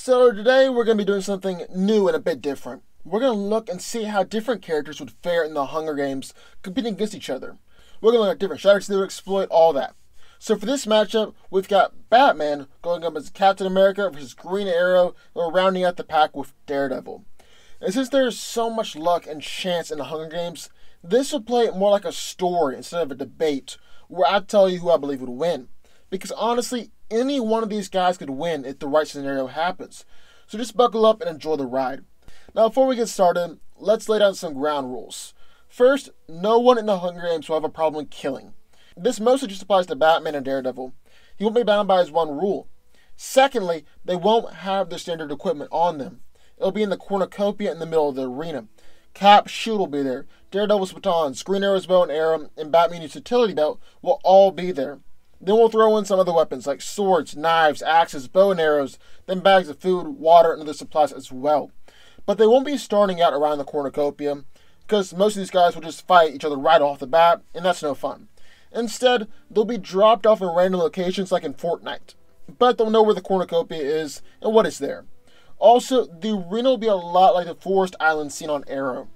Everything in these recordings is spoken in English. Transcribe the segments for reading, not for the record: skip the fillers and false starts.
So today we're going to be doing something new and a bit different. We're going to look and see how different characters would fare in the Hunger Games competing against each other. We're going to look at different strategies they would exploit, all that. So for this matchup, we've got Batman going up as Captain America versus Green Arrow, and we're rounding out the pack with Daredevil. And since there's so much luck and chance in the Hunger Games, this will play more like a story instead of a debate, where I tell you who I believe would win. Because honestly, any one of these guys could win if the right scenario happens. So just buckle up and enjoy the ride. Now before we get started, let's lay down some ground rules. First, no one in the Hunger Games will have a problem killing. This mostly just applies to Batman and Daredevil. He won't be bound by his one rule. Secondly, they won't have their standard equipment on them. It'll be in the cornucopia in the middle of the arena. Cap's shield will be there. Daredevil's batons, Green Arrow's bow and arrow, and Batman's utility belt will all be there. Then we'll throw in some other weapons like swords, knives, axes, bow and arrows, then bags of food, water, and other supplies as well. But they won't be starting out around the cornucopia, because most of these guys will just fight each other right off the bat, and that's no fun. Instead, they'll be dropped off in random locations like in Fortnite. But they'll know where the cornucopia is and what is there. Also, the arena will be a lot like the forest island seen on Arrow.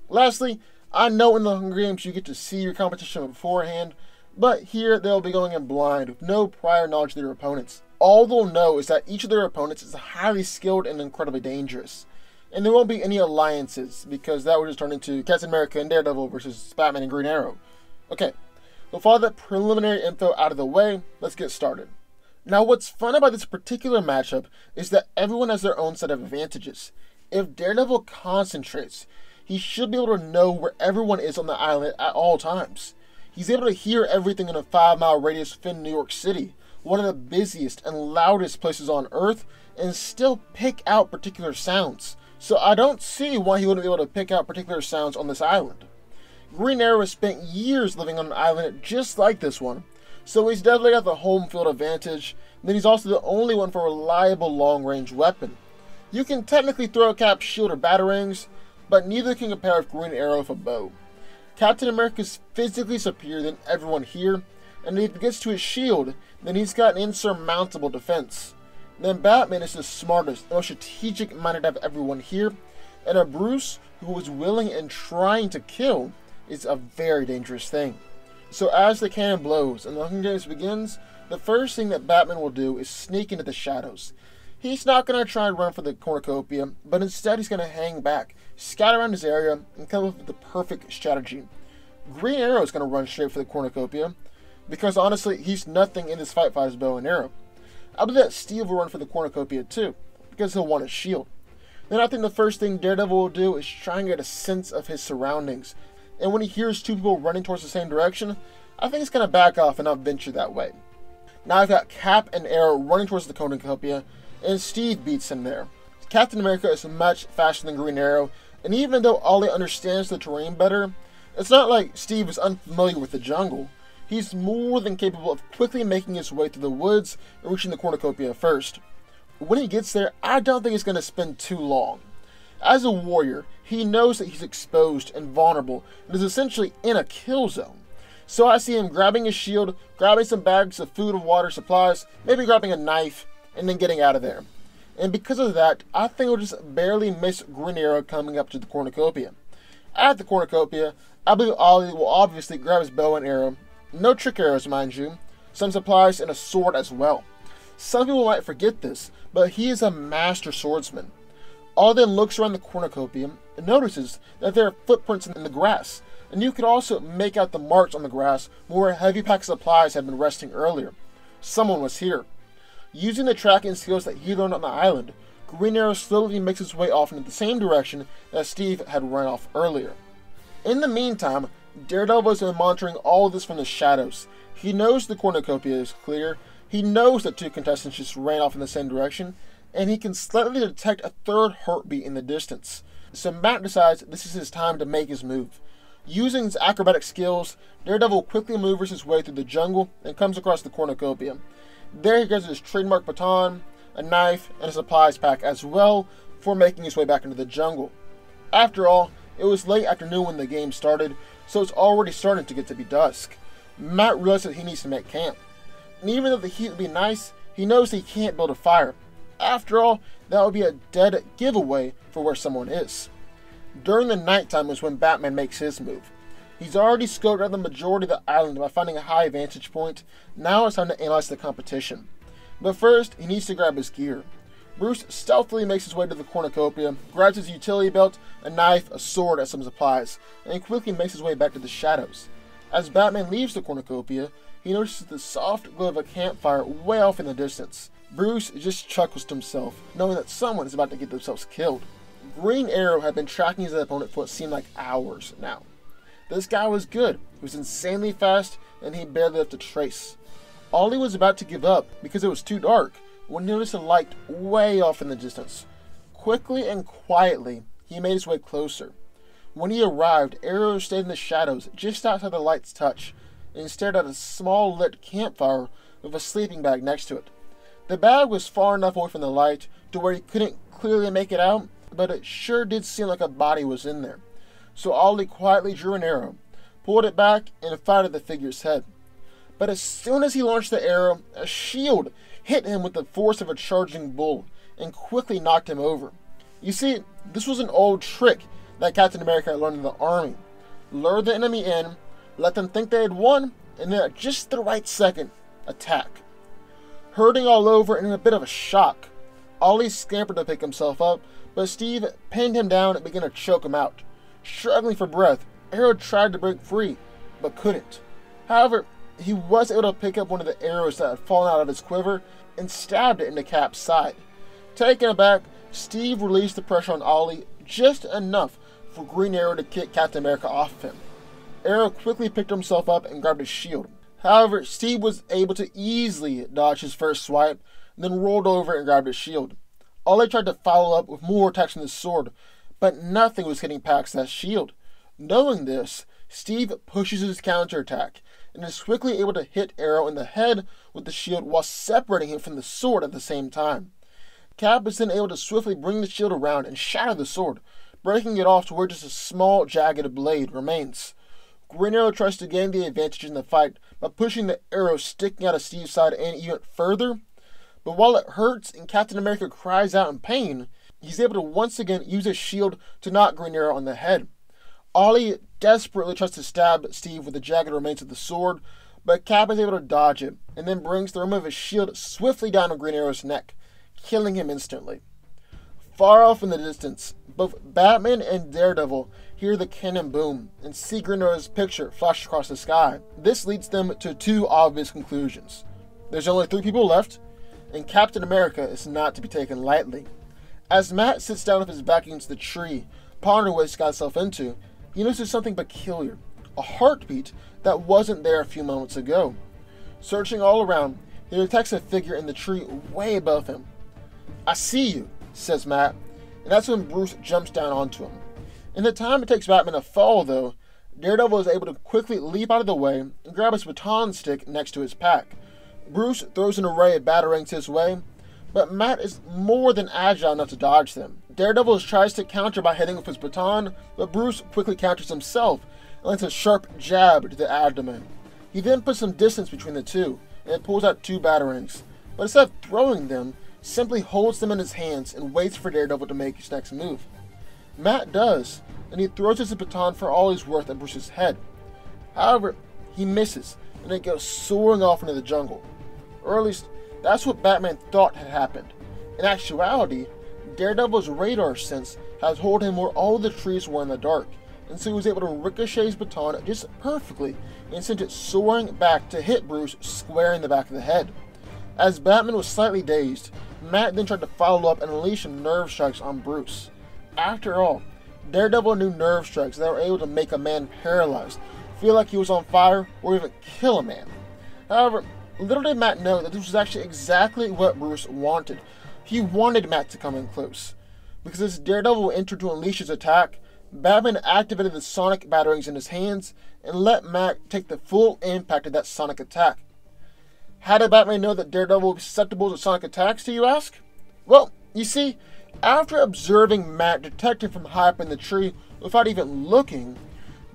Lastly, I know in the Hunger Games you get to see your competition beforehand, but here they'll be going in blind with no prior knowledge of their opponents. All they'll know is that each of their opponents is highly skilled and incredibly dangerous. And there won't be any alliances, because that would just turn into Captain America and Daredevil versus Batman and Green Arrow. Okay, with all that preliminary info out of the way, let's get started. Now what's fun about this particular matchup is that everyone has their own set of advantages. If Daredevil concentrates, he should be able to know where everyone is on the island at all times. He's able to hear everything in a 5-mile radius within New York City, one of the busiest and loudest places on Earth, and still pick out particular sounds. So I don't see why he wouldn't be able to pick out particular sounds on this island. Green Arrow has spent years living on an island just like this one, so he's definitely got the home field advantage. Then he's also the only one for a reliable long-range weapon. You can technically throw a Cap's shield or batarangs, but neither can compare with Green Arrow with a bow. Captain America is physically superior than everyone here, and if he gets to his shield, then he's got an insurmountable defense. Then Batman is the smartest and most strategic-minded of everyone here, and a Bruce who is willing and trying to kill is a very dangerous thing. So as the cannon blows and the Hunger Games begins, the first thing that Batman will do is sneak into the shadows. He's not going to try and run for the cornucopia, but instead he's going to hang back, scout around his area, and come up with the perfect strategy. Green Arrow is going to run straight for the cornucopia, because honestly, he's nothing in this fight by his bow and arrow. I believe that Steve will run for the cornucopia too, because he'll want his shield. Then I think the first thing Daredevil will do is try and get a sense of his surroundings, and when he hears two people running towards the same direction, I think he's going to back off and not venture that way. Now I've got Cap and Arrow running towards the cornucopia, and Steve beats him there. Captain America is much faster than Green Arrow, and even though Ollie understands the terrain better, it's not like Steve is unfamiliar with the jungle. He's more than capable of quickly making his way through the woods and reaching the cornucopia first. When he gets there, I don't think he's going to spend too long. As a warrior, he knows that he's exposed and vulnerable and is essentially in a kill zone. So I see him grabbing his shield, grabbing some bags of food and water supplies, maybe grabbing a knife, and then getting out of there. And because of that, I think he'll just barely miss Green Arrow coming up to the cornucopia. At the cornucopia, I believe Ollie will obviously grab his bow and arrow. No trick arrows, mind you. Some supplies and a sword as well. Some people might forget this, but he is a master swordsman. Ollie then looks around the cornucopia and notices that there are footprints in the grass, and you could also make out the marks on the grass where a heavy pack of supplies had been resting earlier. Someone was here. Using the tracking skills that he learned on the island, Green Arrow slowly makes his way off into the same direction that Steve had run off earlier. In the meantime, Daredevil has been monitoring all of this from the shadows. He knows the cornucopia is clear, he knows that two contestants just ran off in the same direction, and he can slightly detect a third heartbeat in the distance. So Matt decides this is his time to make his move. Using his acrobatic skills, Daredevil quickly maneuvers his way through the jungle and comes across the cornucopia. There he gets his trademark baton, a knife, and a supplies pack as well before making his way back into the jungle. After all, it was late afternoon when the game started, so it's already starting to get to be dusk. Matt realizes that he needs to make camp. And even though the heat would be nice, he knows he can't build a fire. After all, that would be a dead giveaway for where someone is. During the nighttime is when Batman makes his move. He's already scoped out the majority of the island by finding a high vantage point. Now it's time to analyze the competition. But first, he needs to grab his gear. Bruce stealthily makes his way to the cornucopia, grabs his utility belt, a knife, a sword, and some supplies, and quickly makes his way back to the shadows. As Batman leaves the cornucopia, he notices the soft glow of a campfire way off in the distance. Bruce just chuckles to himself, knowing that someone is about to get themselves killed. Green Arrow had been tracking his opponent for what seemed like hours now. This guy was good, he was insanely fast, and he barely left a trace. Ollie was about to give up because it was too dark when he noticed a light way off in the distance. Quickly and quietly, he made his way closer. When he arrived, Arrow stayed in the shadows just outside the light's touch and stared at a small lit campfire with a sleeping bag next to it. The bag was far enough away from the light to where he couldn't clearly make it out, but it sure did seem like a body was in there. So Ollie quietly drew an arrow, pulled it back, and fired at the figure's head. But as soon as he launched the arrow, a shield hit him with the force of a charging bull and quickly knocked him over. You see, this was an old trick that Captain America had learned in the army. Lure the enemy in, let them think they had won, and then at just the right second, attack. Hurting all over and in a bit of a shock, Ollie scampered to pick himself up, but Steve pinned him down and began to choke him out. Struggling for breath, Arrow tried to break free, but couldn't. However, he was able to pick up one of the arrows that had fallen out of his quiver and stabbed it into Cap's side. Taken aback, Steve released the pressure on Ollie just enough for Green Arrow to kick Captain America off of him. Arrow quickly picked himself up and grabbed his shield. However, Steve was able to easily dodge his first swipe, and then rolled over and grabbed his shield. Ollie tried to follow up with more attacks with his sword, but nothing was getting past that shield. Knowing this, Steve pushes his counterattack, and is quickly able to hit Arrow in the head with the shield while separating him from the sword at the same time. Cap is then able to swiftly bring the shield around and shatter the sword, breaking it off to where just a small, jagged blade remains. Green Arrow tries to gain the advantage in the fight by pushing the arrow sticking out of Steve's side and even further, but while it hurts and Captain America cries out in pain, he's able to once again use his shield to knock Green Arrow on the head. Ollie desperately tries to stab Steve with the jagged remains of the sword, but Cap is able to dodge it, and then brings the rim of his shield swiftly down on Green Arrow's neck, killing him instantly. Far off in the distance, both Batman and Daredevil hear the cannon boom and see Green Arrow's picture flash across the sky. This leads them to two obvious conclusions. There's only 3 people left, and Captain America is not to be taken lightly. As Matt sits down with his back against the tree, pondering what he's got himself into, he notices something peculiar, a heartbeat that wasn't there a few moments ago. Searching all around, he detects a figure in the tree way above him. "I see you," says Matt, and that's when Bruce jumps down onto him. In the time it takes Batman to fall, though, Daredevil is able to quickly leap out of the way and grab his baton stick next to his pack. Bruce throws an array of batarangs his way, but Matt is more than agile enough to dodge them. Daredevil tries to counter by hitting with his baton, but Bruce quickly counters himself and lands a sharp jab to the abdomen. He then puts some distance between the two and pulls out 2 batarangs, but instead of throwing them, simply holds them in his hands and waits for Daredevil to make his next move. Matt does, and he throws his baton for all he's worth at Bruce's head. However, he misses, and it goes soaring off into the jungle. Or at least, that's what Batman thought had happened. In actuality, Daredevil's radar sense had told him where all the trees were in the dark, and so he was able to ricochet his baton just perfectly and sent it soaring back to hit Bruce square in the back of the head. As Batman was slightly dazed, Matt then tried to follow up and unleash some nerve strikes on Bruce. After all, Daredevil knew nerve strikes that were able to make a man paralyzed, feel like he was on fire, or even kill a man. However, little did Matt know that this was actually exactly what Bruce wanted. He wanted Matt to come in close. Because as Daredevil entered to unleash his attack, Batman activated the sonic batarangs in his hands and let Matt take the full impact of that sonic attack. How did Batman know that Daredevil was susceptible to sonic attacks, do you ask? Well, you see, after observing Matt detect him from high up in the tree without even looking,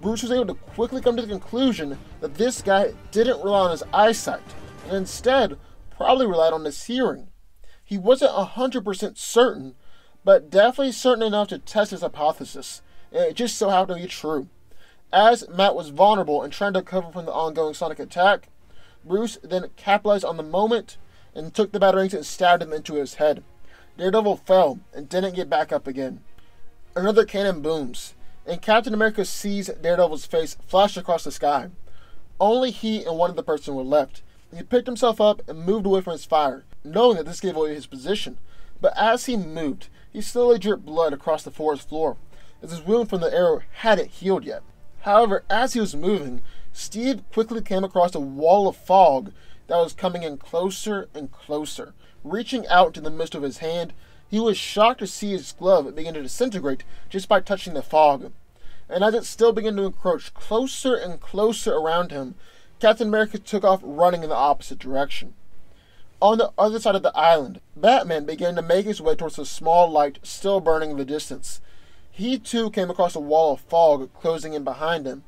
Bruce was able to quickly come to the conclusion that this guy didn't rely on his eyesight, and instead probably relied on his hearing. He wasn't 100% certain, but definitely certain enough to test his hypothesis, and it just so happened to be true. As Matt was vulnerable and trying to recover from the ongoing Sonic attack, Bruce then capitalized on the moment and took the batarangs and stabbed him into his head. Daredevil fell and didn't get back up again. Another cannon booms, and Captain America sees Daredevil's face flash across the sky. Only he and one other person were left. He picked himself up and moved away from his fire, knowing that this gave away his position. But as he moved, he slowly dripped blood across the forest floor, as his wound from the arrow hadn't healed yet. However, as he was moving, Steve quickly came across a wall of fog that was coming in closer and closer. Reaching out into the mist of his hand, he was shocked to see his glove begin to disintegrate just by touching the fog. And as it still began to encroach closer and closer around him, Captain America took off running in the opposite direction. On the other side of the island, Batman began to make his way towards a small light still burning in the distance. He too came across a wall of fog closing in behind him.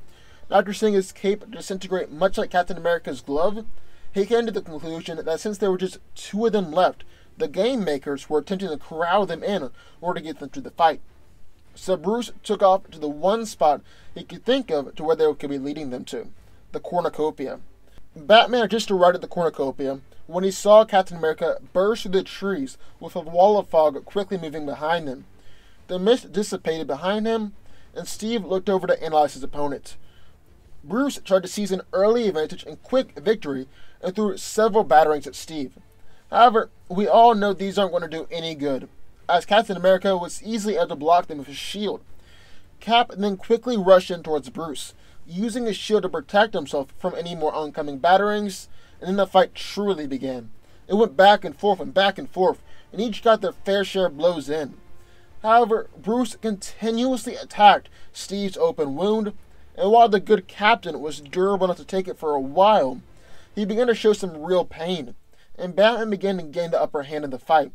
After seeing his cape disintegrate much like Captain America's glove, he came to the conclusion that since there were just two of them left, the game makers were attempting to corral them in order to get them to the fight. So Bruce took off to the one spot he could think of to where they could be leading them to, the cornucopia. Batman had just arrived at the cornucopia when he saw Captain America burst through the trees with a wall of fog quickly moving behind them. The mist dissipated behind him, and Steve looked over to analyze his opponent. Bruce tried to seize an early advantage and quick victory and threw several batarangs at Steve. However, we all know these aren't going to do any good, as Captain America was easily able to block them with his shield. Cap then quickly rushed in towards Bruce, using his shield to protect himself from any more oncoming batarangs, and then the fight truly began. It went back and forth, and each got their fair share of blows in. However, Bruce continuously attacked Steve's open wound, and while the good captain was durable enough to take it for a while, he began to show some real pain, and Batman began to gain the upper hand in the fight.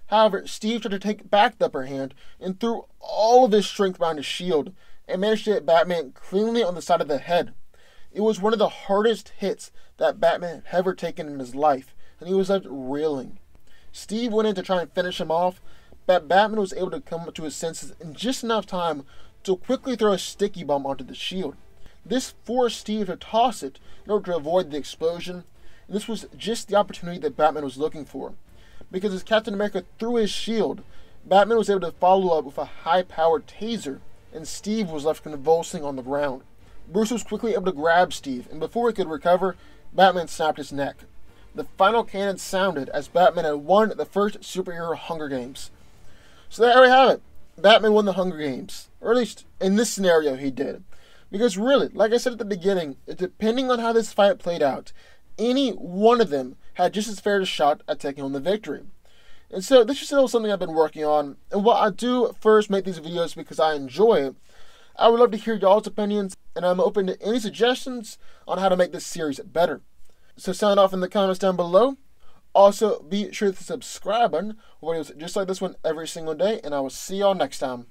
However, Steve tried to take back the upper hand and threw all of his strength behind his shield, and managed to hit Batman cleanly on the side of the head. It was one of the hardest hits that Batman had ever taken in his life, and he was left reeling. Steve went in to try and finish him off, but Batman was able to come to his senses in just enough time to quickly throw a sticky bomb onto the shield. This forced Steve to toss it in order to avoid the explosion, and this was just the opportunity that Batman was looking for. Because as Captain America threw his shield, Batman was able to follow up with a high-powered taser, and Steve was left convulsing on the ground. Bruce was quickly able to grab Steve, and before he could recover, Batman snapped his neck. The final cannon sounded as Batman had won the first superhero Hunger Games. So there we have it. Batman won the Hunger Games. Or at least in this scenario he did. Because really, like I said at the beginning, depending on how this fight played out, any one of them had just as fair a shot at taking home the victory. And so this is still something I've been working on. And while I do first make these videos because I enjoy it, I would love to hear y'all's opinions, and I'm open to any suggestions on how to make this series better. So sound off in the comments down below. Also, be sure to subscribe button for videos just like this one every single day, and I will see y'all next time.